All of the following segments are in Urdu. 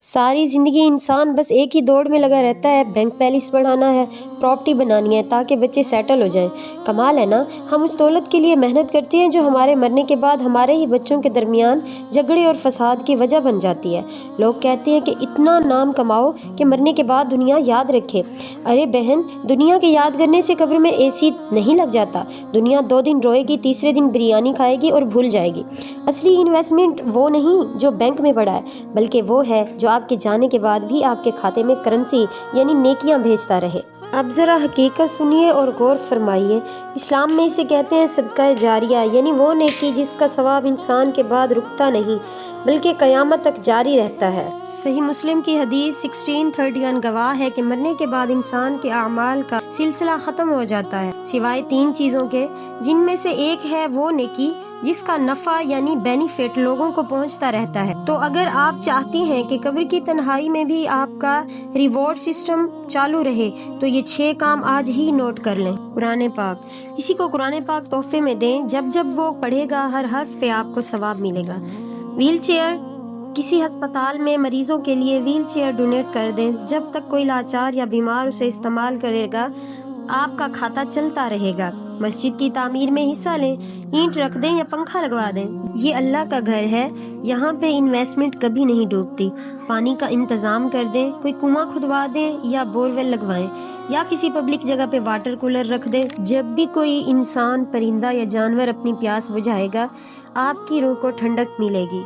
ساری زندگی انسان بس ایک ہی دوڑ میں لگا رہتا ہے، بینک بیلنس بڑھانا ہے، پراپرٹی بنانی ہے تاکہ بچے سیٹل ہو جائیں۔ کمال ہے نا، ہم اس دولت کے لیے محنت کرتے ہیں جو ہمارے مرنے کے بعد ہمارے ہی بچوں کے درمیان جھگڑے اور فساد کی وجہ بن جاتی ہے۔ لوگ کہتے ہیں کہ اتنا نام کماؤ کہ مرنے کے بعد دنیا یاد رکھے۔ ارے بہن، دنیا کے یاد کرنے سے قبر میں AC نہیں لگ جاتا۔ دنیا 2 دن روئے گی، تیسرے دن بریانی کھائے گی اور بھول جائے گی۔ اصلی انویسٹمنٹ وہ نہیں جو بینک میں پڑا ہے، بلکہ وہ ہے جو آپ کے جانے کے بعد بھی آپ کے کھاتے میں کرنسی یعنی نیکیاں بھیجتا رہے۔ اب ذرا حقیقت سنیے اور غور فرمائیے۔ اسلام میں اسے کہتے ہیں صدقہ جاریہ، یعنی وہ نیکی جس کا ثواب انسان کے بعد رکتا نہیں بلکہ قیامت تک جاری رہتا ہے۔ صحیح مسلم کی حدیث 1631 گواہ ہے کہ مرنے کے بعد انسان کے اعمال کا سلسلہ ختم ہو جاتا ہے سوائے 3 چیزوں کے، جن میں سے ایک ہے وہ نیکی جس کا نفع یعنی بینیفٹ لوگوں کو پہنچتا رہتا ہے۔ تو اگر آپ چاہتی ہیں کہ قبر کی تنہائی میں بھی آپ کا ریوارڈ سسٹم چالو رہے تو یہ 6 کام آج ہی نوٹ کر لیں۔ قرآن پاک۔ کسی کو قرآن پاک تحفے میں دیں، جب جب وہ پڑھے گا ہر حرف پہ آپ کو ثواب ملے گا۔ ویل چیئر، کسی ہسپتال میں مریضوں کے لیے ویل چیئر ڈونیٹ کر دیں، جب تک کوئی لاچار یا بیمار اسے استعمال کرے گا آپ کا کھاتہ چلتا رہے گا۔ مسجد کی تعمیر میں حصہ لیں، اینٹ رکھ دیں یا پنکھا لگوا دیں، یہ اللہ کا گھر ہے، یہاں پہ انویسٹمنٹ کبھی نہیں ڈوبتی۔ پانی کا انتظام کر دیں، کوئی کنواں کھدوا دیں یا بورویل لگوائیں، یا کسی پبلک جگہ پہ واٹر کولر رکھ دیں۔ جب بھی کوئی انسان، پرندہ یا جانور اپنی پیاس بجھائے گا آپ کی روح کو ٹھنڈک ملے گی۔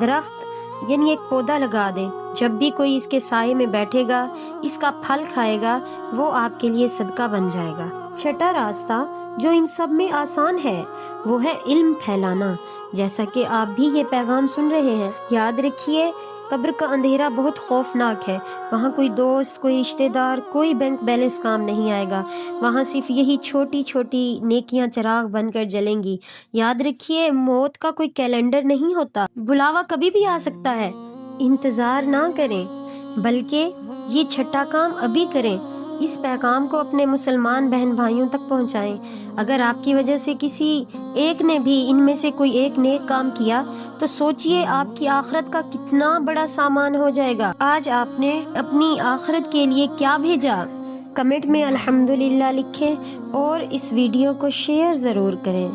درخت یعنی ایک پودا لگا دیں، جب بھی کوئی اس کے سائے میں بیٹھے گا، اس کا پھل کھائے گا، وہ آپ کے لیے صدقہ بن جائے گا۔ چھٹا راستہ جو ان سب میں آسان ہے وہ ہے علم پھیلانا، جیسا کہ آپ بھی یہ پیغام سن رہے ہیں۔ یاد رکھیے، قبر کا اندھیرا بہت خوفناک ہے، وہاں کوئی دوست، کوئی رشتہ دار، کوئی بینک بیلنس کام نہیں آئے گا، وہاں صرف یہی چھوٹی چھوٹی نیکیاں چراغ بن کر جلیں گی۔ یاد رکھیے، موت کا کوئی کیلنڈر نہیں ہوتا، بلاوا کبھی بھی آ سکتا ہے۔ انتظار نہ کریں بلکہ یہ چھٹا کام ابھی کریں۔ اس پیغام کو اپنے مسلمان بہن بھائیوں تک پہنچائیں۔ اگر آپ کی وجہ سے کسی ایک نے بھی ان میں سے کوئی ایک نیک کام کیا تو سوچئے آپ کی آخرت کا کتنا بڑا سامان ہو جائے گا۔ آج آپ نے اپنی آخرت کے لیے کیا بھیجا؟ کمنٹ میں الحمدللہ لکھیں اور اس ویڈیو کو شیئر ضرور کریں۔